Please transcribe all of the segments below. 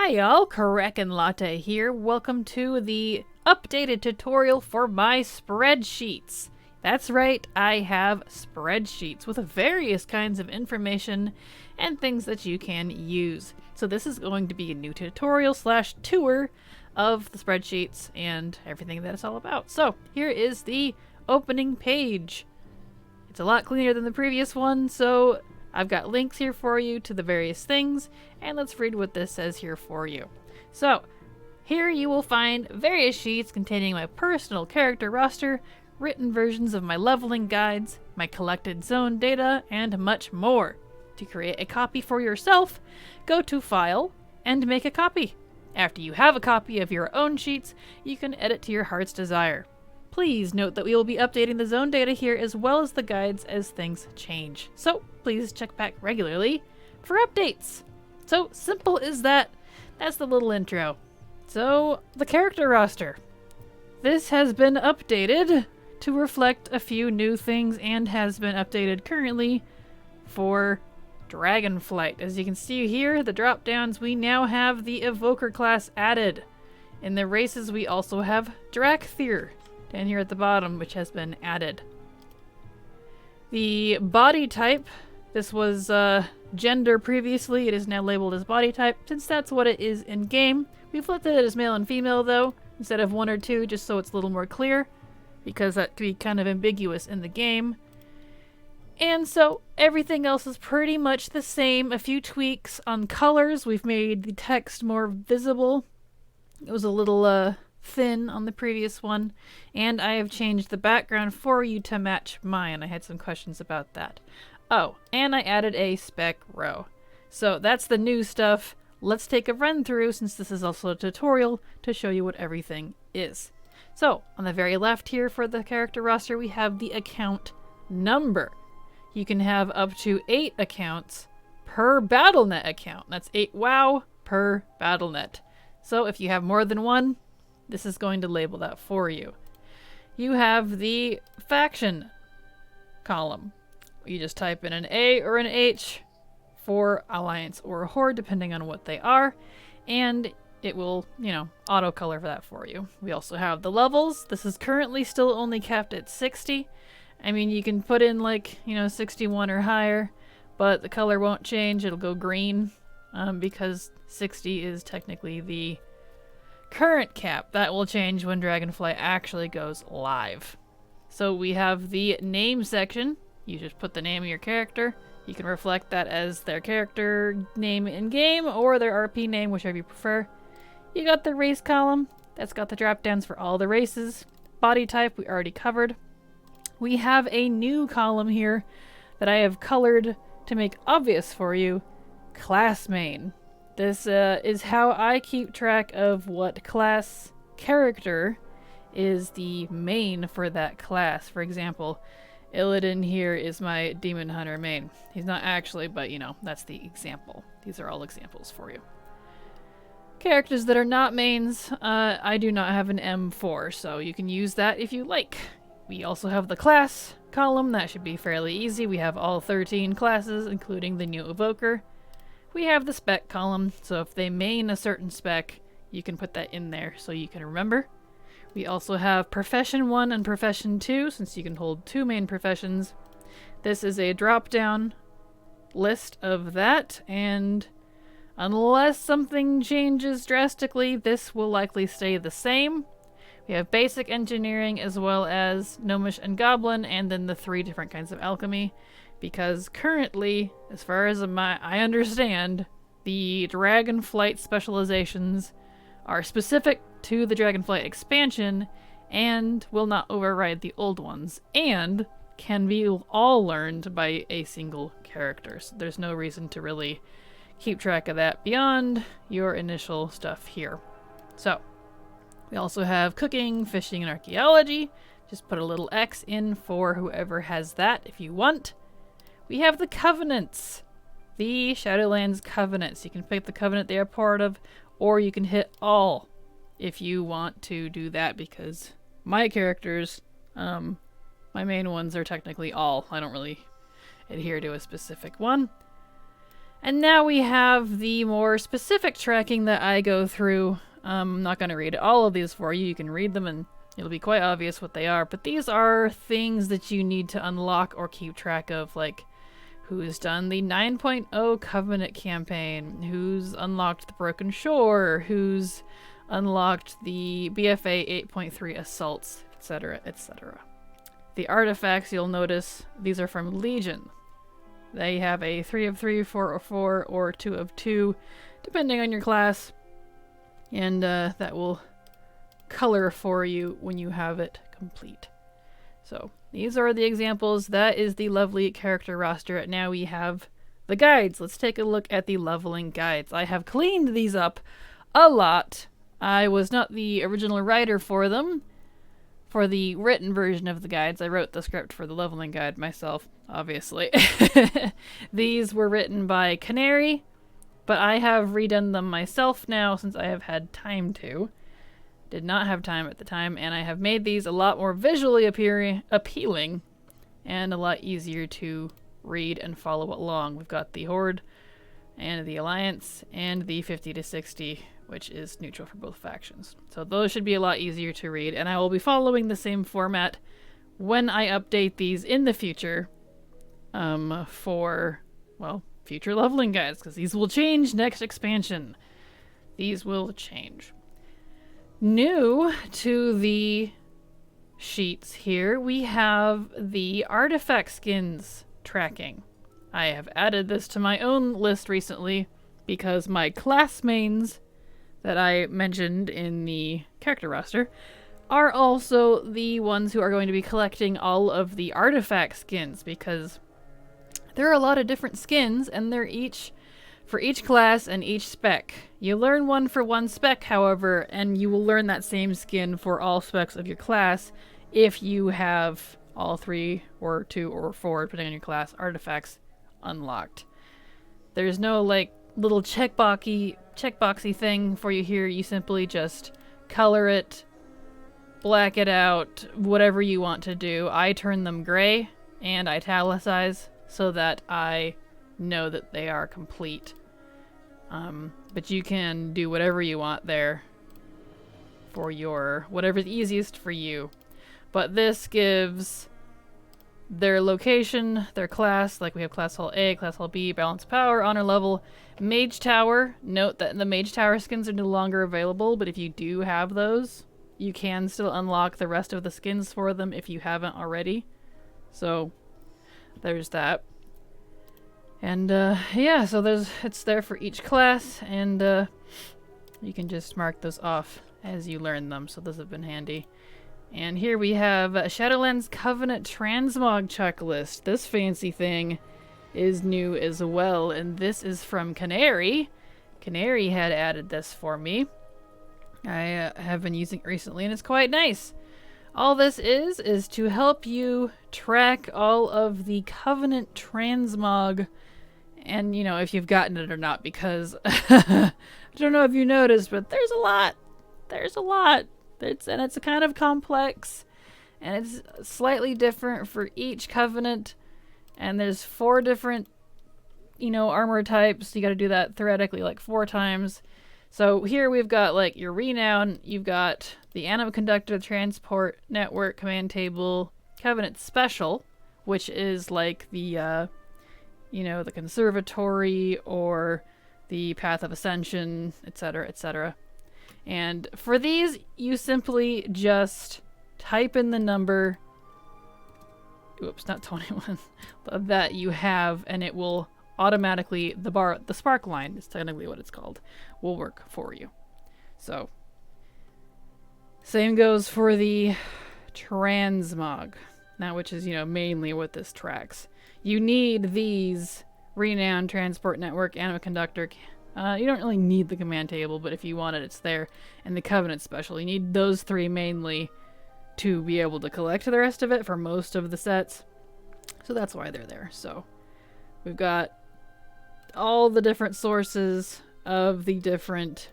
Hi y'all, Kraken Latte here. Welcome to the updated tutorial for my spreadsheets. That's right, I have spreadsheets with various kinds of information and things that you can use. So this is going to be a new tutorial slash tour of the spreadsheets and everything that it's all about. So here is the opening page. It's a lot cleaner than the previous one, so I've got links here for you to the various things, and let's read what this says here for you. So, here you will find various sheets containing my personal character roster, written versions of my leveling guides, my collected zone data, and much more. To create a copy for yourself, go to File, and make a copy. After you have a copy of your own sheets, you can edit to your heart's desire. Please note that we will be updating the zone data here as well as the guides as things change. So please check back regularly for updates. So simple as that. That's the little intro. So the character roster. This has been updated to reflect a few new things and has been updated currently for Dragonflight. As you can see here, the drop downs, we now have the Evoker class added. In the races, we also have Drakthir down here at the bottom, which has been added. The body type, this was gender previously, it is now labeled as body type, since that's what it is in game. We've left it as male and female though, instead of one or two, just so it's a little more clear, because that could be kind of ambiguous in the game. And so everything else is pretty much the same. A few tweaks on colors. We've made the text more visible. It was a little thin on the previous one, and I have changed the background for you to match mine. I had some questions about that. Oh, and I added a spec row. So that's the new stuff. Let's take a run through, since this is also a tutorial, to show you what everything is. So on the very left here for the character roster, we have the account number. You can have up to 8 accounts per BattleNet account. That's 8 WoW per BattleNet. So if you have more than one, this is going to label that for you. You have the faction column. You just type in an A or an H for Alliance or Horde, depending on what they are, and it will, auto color that for you. We also have the levels. This is currently still only capped at 60. I mean, you can put in 61 or higher, but the color won't change. It'll go green because 60 is technically the current cap. That will change when Dragonflight actually goes live. So we have the name section. You just put the name of your character. You can reflect that as their character name in game or their RP name, whichever you prefer. You got the race column. That's got the drop downs for all the races. Body type we already covered. We have a new column here that I have colored to make obvious for you. Class main. This is how I keep track of what class character is the main for that class. For example, Illidan here is my Demon Hunter main. He's not actually, but that's the example. These are all examples for you. Characters that are not mains, I do not have an M4, so you can use that if you like. We also have the class column. That should be fairly easy. We have all 13 classes, including the new Evoker. We have the spec column, so if they main a certain spec, you can put that in there so you can remember. We also have Profession 1 and Profession 2, since you can hold 2 main professions. This is a drop-down list of that, and unless something changes drastically, this will likely stay the same. We have Basic Engineering as well as Gnomish and Goblin, and then the 3 different kinds of alchemy. Because currently, as far as I understand, the Dragonflight specializations are specific to the Dragonflight expansion and will not override the old ones, and can be all learned by a single character. So there's no reason to really keep track of that beyond your initial stuff here. So we also have Cooking, Fishing, and Archaeology. Just put a little X in for whoever has that if you want. We have the Covenants. The Shadowlands Covenants. You can pick the Covenant they are part of, or you can hit all if you want to do that, because my characters, my main ones are technically all. I don't really adhere to a specific one. And now we have the more specific tracking that I go through. I'm not going to read all of these for you. You can read them and it'll be quite obvious what they are. But these are things that you need to unlock or keep track of, like who's done the 9.0 Covenant campaign, who's unlocked the Broken Shore, who's unlocked the BFA 8.3 assaults, etc., etc. The artifacts, you'll notice, these are from Legion. They have a 3 of 3, 4 of 4, or 2 of 2, depending on your class. And that will color for you when you have it complete. So these are the examples. That is the lovely character roster. Now we have the guides. Let's take a look at the leveling guides. I have cleaned these up a lot. I was not the original writer for them. For the written version of the guides, I wrote the script for the leveling guide myself, obviously. These were written by Canary, but I have redone them myself now since I have had time to. Did not have time at the time, and I have made these a lot more visually appealing and a lot easier to read and follow along. We've got the Horde and the Alliance and the 50 to 60, which is neutral for both factions. So those should be a lot easier to read, and I will be following the same format when I update these in the future for, well, future leveling guides, because these will change next expansion. These will change. New to the sheets here, we have the artifact skins tracking. I have added this to my own list recently because my class mains that I mentioned in the character roster are also the ones who are going to be collecting all of the artifact skins, because there are a lot of different skins and they're each for each class and each spec. You learn one for one spec, however, and you will learn that same skin for all specs of your class if you have all 3 or 2 or 4, depending on your class, artifacts unlocked. There's no like little checkboxy thing for you here. You simply just color it, black it out, whatever you want to do. I turn them gray and italicize so that I know that they are complete. But you can do whatever you want there for your whatever's easiest for you. But this gives their location, their class, like we have class hall A, class hall B, balance power, honor level, mage tower. Note that the mage tower skins are no longer available, but if you do have those, you can still unlock the rest of the skins for them if you haven't already. So there's that. And yeah, so it's there for each class, and you can just mark those off as you learn them, so those have been handy. And here we have Shadowlands Covenant transmog checklist. This fancy thing is new as well, and this is from Canary. Canary had added this for me. I have been using it recently, and it's quite nice. All this is to help you track all of the Covenant transmog, and, you know, if you've gotten it or not, because I don't know if you noticed, but there's a lot. There's a lot. It's kind of complex, and it's slightly different for each Covenant, and there's 4 different, you know, armor types. You got to do that theoretically like 4 times. So here we've got like your renown, you've got the Anima Conductor, Transport Network, Command Table, Covenant Special, which is like the you know, the Conservatory or the Path of Ascension, etc., etc. And for these, you simply just type in the number, oops, not 21, that you have, and it will automatically, the spark line is technically what it's called, will work for you. So, same goes for the transmog, now which is, you know, mainly what this tracks. You need these Renown, Transport Network, Anima Conductor. You don't really need the command table, but if you want it, it's there. And the Covenant Special. You need those 3 mainly to be able to collect the rest of it for most of the sets. So that's why they're there. So we've got all the different sources of the different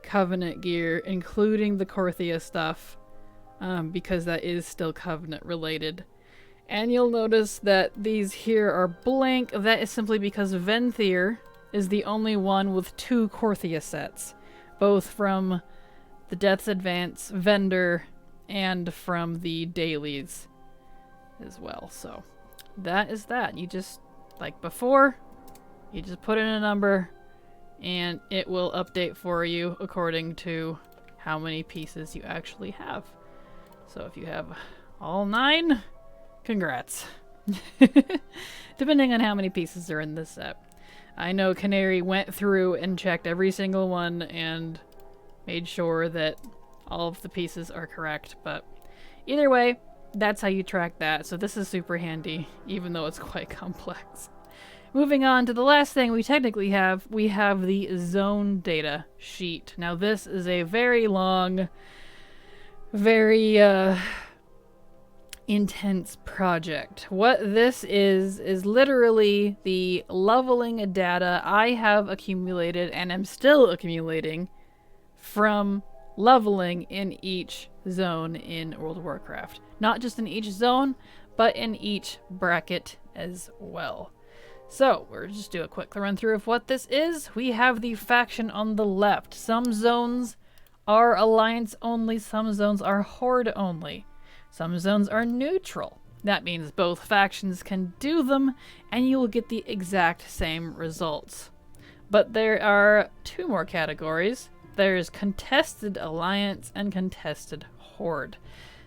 Covenant gear, including the Korthia stuff, because that is still Covenant related. And you'll notice that these here are blank. That is simply because Venthyr is the only one with 2 Korthia sets, both from the Death's Advance vendor and from the dailies as well. So that is that. You just, like before, you just put in a number and it will update for you according to how many pieces you actually have. So if you have all 9, congrats. Depending on how many pieces are in this set. I know Canary went through and checked every single one and made sure that all of the pieces are correct, but either way, that's how you track that. So this is super handy, even though it's quite complex. Moving on to the last thing we technically have, we have the zone data sheet. Now this is a very long, very intense project. What this is literally the leveling data I have accumulated and am still accumulating from leveling in each zone in World of Warcraft. Not just in each zone, but in each bracket as well. So, we'll just do a quick run through of what this is. We have the faction on the left. Some zones are alliance only, some zones are horde only. Some zones are neutral. That means both factions can do them, and you will get the exact same results. But there are 2 more categories. There's contested alliance and contested horde.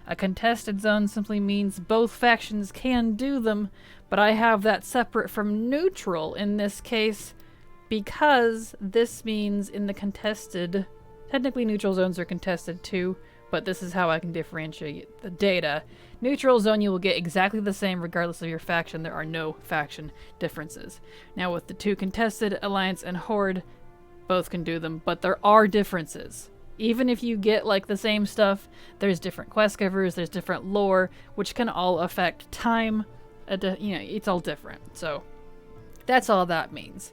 A contested zone simply means both factions can do them, but I have that separate from neutral in this case because this means in the contested, technically neutral zones are contested too, but this is how I can differentiate the data. Neutral zone you will get exactly the same regardless of your faction. There are no faction differences. Now with the 2 contested, alliance and horde, both can do them, but there are differences. Even if you get like the same stuff, there's different quest covers, there's different lore, which can all affect time. It's all different. So that's all that means.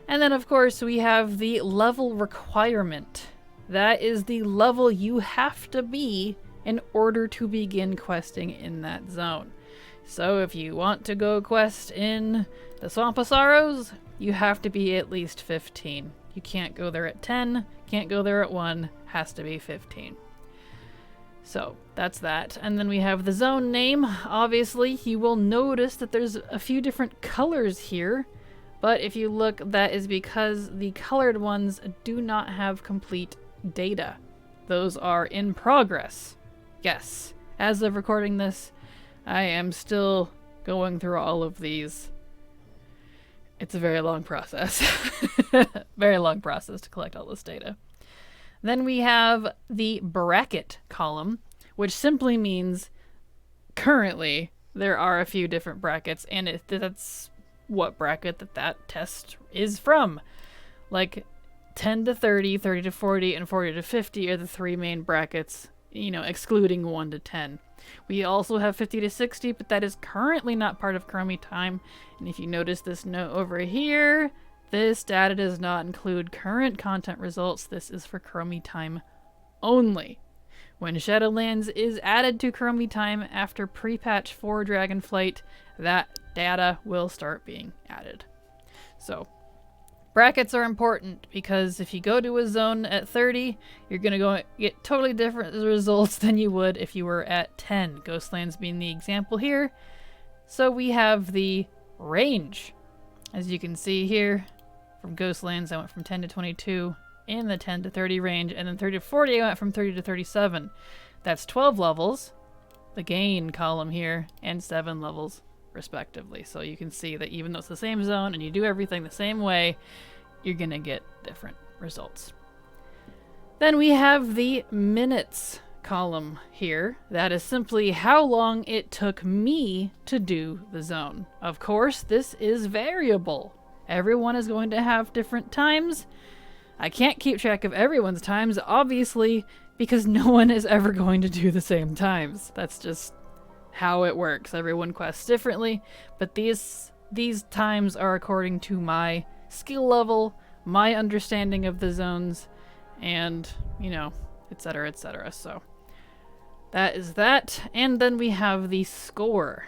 And then of course we have the level requirement. That is the level you have to be in order to begin questing in that zone. So if you want to go quest in the Swamp of Sorrows, you have to be at least 15. You can't go there at 10, can't go there at 1, has to be 15. So that's that. And then we have the zone name. Obviously, you will notice that there's a few different colors here, but if you look, that is because the colored ones do not have complete data. Those are in progress. Yes, as of recording this, I am still going through all of these. It's a very long process. Very long process to collect all this data. Then we have the bracket column, which simply means currently there are a few different brackets, and that's what bracket that test is from. Like 10 to 30, 30 to 40, and 40 to 50 are the 3 main brackets, excluding 1 to 10. We also have 50 to 60, but that is currently not part of Chromie Time. And if you notice this note over here, this data does not include current content results. This is for Chromie Time only. When Shadowlands is added to Chromie Time after pre-patch 4 Dragonflight, that data will start being added. So brackets are important because if you go to a zone at 30, you're going to go get totally different results than you would if you were at 10. Ghostlands being the example here. So we have the range. As you can see here, from Ghostlands I went from 10 to 22 in the 10 to 30 range, and then 30 to 40 I went from 30 to 37. That's 12 levels, the gain column here, and 7 levels respectively. So you can see that even though it's the same zone and you do everything the same way, you're gonna get different results. Then we have the minutes column here. That is simply how long it took me to do the zone. Of course, this is variable. Everyone is going to have different times. I can't keep track of everyone's times, obviously, because no one is ever going to do the same times. That's just how it works. Everyone quests differently, but these times are according to my skill level, my understanding of the zones, and, etc., etc. So that is that. And then we have the score.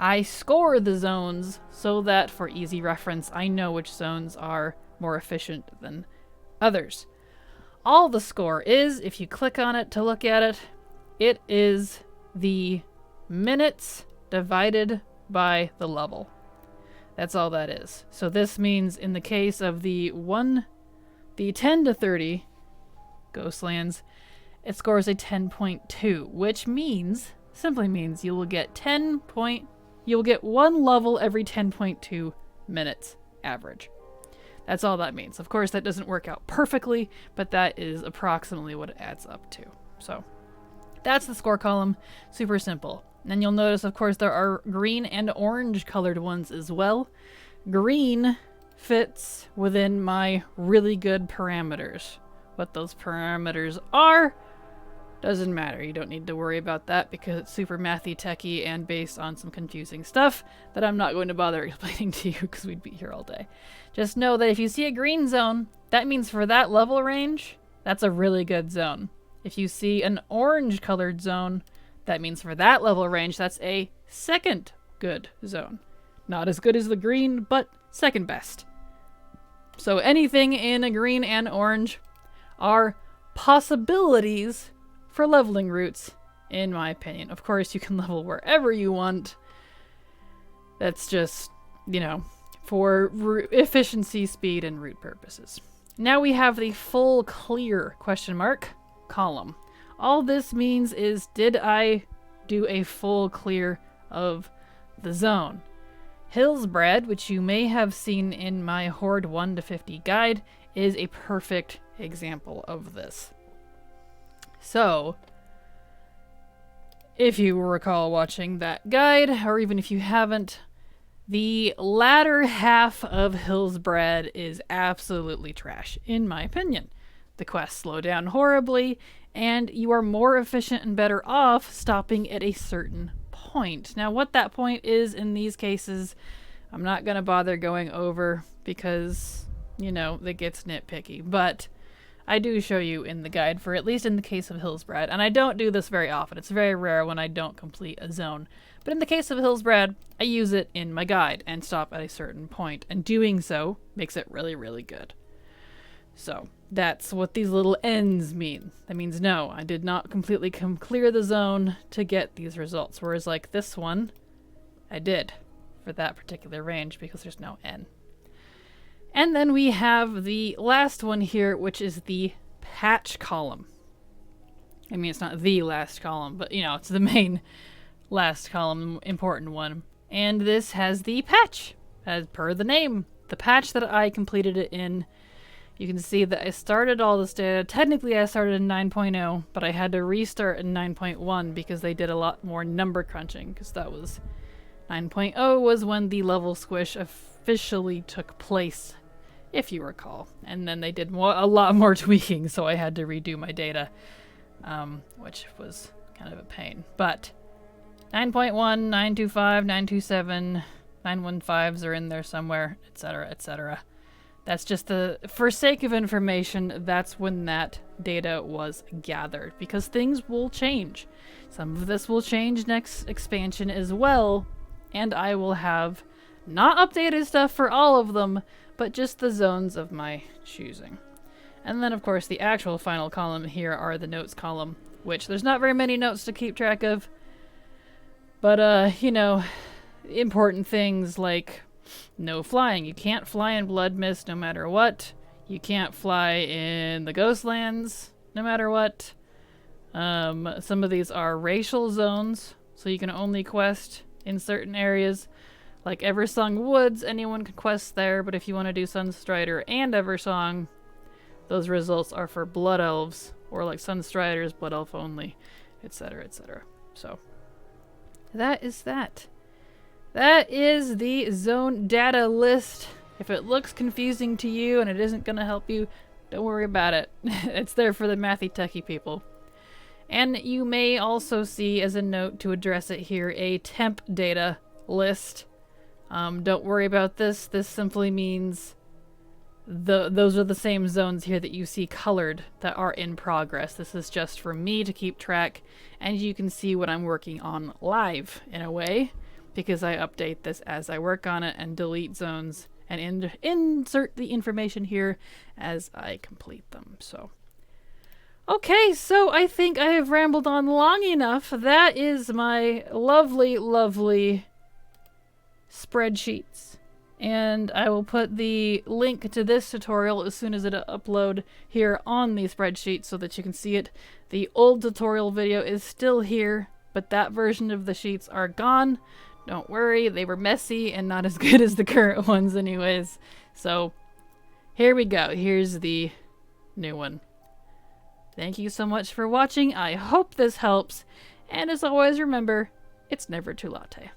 I score the zones so that, for easy reference, I know which zones are more efficient than others. All the score is, if you click on it to look at it, it is the minutes divided by the level. That's all that is. So this means in the case of the 10 to 30 Ghostlands, it scores a 10.2, which simply means you will get one level every 10.2 minutes average. That's all that means. Of course, that doesn't work out perfectly, but that is approximately what it adds up to. So that's the score column. Super simple. And you'll notice, of course, there are green and orange colored ones as well. Green fits within my really good parameters. What those parameters are doesn't matter. You don't need to worry about that because it's super mathy techy and based on some confusing stuff that I'm not going to bother explaining to you because we'd be here all day. Just know that if you see a green zone, that means for that level range, that's a really good zone. If you see an orange colored zone, that means for that level range, that's a second good zone. Not as good as the green, but second best. So anything in a green and orange are possibilities for leveling routes, in my opinion. Of course, you can level wherever you want. That's just, for efficiency, speed, and route purposes. Now we have the full clear ? Column. All this means is, did I do a full clear of the zone? Hillsbrad, which you may have seen in my Horde 1 to 50 guide, is a perfect example of this. So, if you recall watching that guide, or even if you haven't, the latter half of Hillsbrad is absolutely trash, in my opinion. The quests slow down horribly, and you are more efficient and better off stopping at a certain point. Now, what that point is in these cases, I'm not going to bother going over because, it gets nitpicky. But I do show you in the guide, for at least in the case of Hillsbrad. And I don't do this very often. It's very rare when I don't complete a zone. But in the case of Hillsbrad, I use it in my guide and stop at a certain point. And doing so makes it really, really good. So that's what these little N's mean. That means no, I did not completely clear the zone to get these results. Whereas like this one, I did for that particular range because there's no N. And then we have the last one here, which is the patch column. I mean, it's not the last column, but it's the main last column, important one. And this has the patch, as per the name. The patch that I completed it in. You can see that I started all this data. Technically, I started in 9.0, but I had to restart in 9.1 because they did a lot more number crunching, because that was 9.0 was when the level squish officially took place, if you recall. And then they did a lot more tweaking, so I had to redo my data, which was kind of a pain. But 9.1, 925, 927, 915s are in there somewhere, etc., etc. That's just for sake of information, that's when that data was gathered, because things will change. Some of this will change next expansion as well, and I will have not updated stuff for all of them, but just the zones of my choosing. And then, of course, the actual final column here are the notes column, which there's not very many notes to keep track of, but, important things like no flying. You can't fly in Blood Mist no matter what. You can't fly in the Ghostlands no matter what. Some of these are racial zones, so you can only quest in certain areas. Like Eversong Woods, anyone can quest there, but if you want to do Sunstrider and Eversong, those results are for Blood Elves, or like Sunstriders, Blood Elf only, etc., etc. So, that is that. That is the zone data list. If it looks confusing to you and it isn't going to help you, don't worry about it. It's there for the mathy techie people. And you may also see, as a note to address it here, a temp data list. Don't worry about this. This simply means those are the same zones here that you see colored that are in progress. This is just for me to keep track, and you can see what I'm working on live, in a way. because I update this as I work on it and delete zones and insert the information here as I complete them. So, okay, so I think I have rambled on long enough. That is my lovely, lovely spreadsheets. And I will put the link to this tutorial as soon as it upload here on the spreadsheet so that you can see it. The old tutorial video is still here, but that version of the sheets are gone. Don't worry, they were messy and not as good as the current ones anyways. So here we go. Here's the new one. Thank you so much for watching. I hope this helps. And as always, remember, it's never too latte.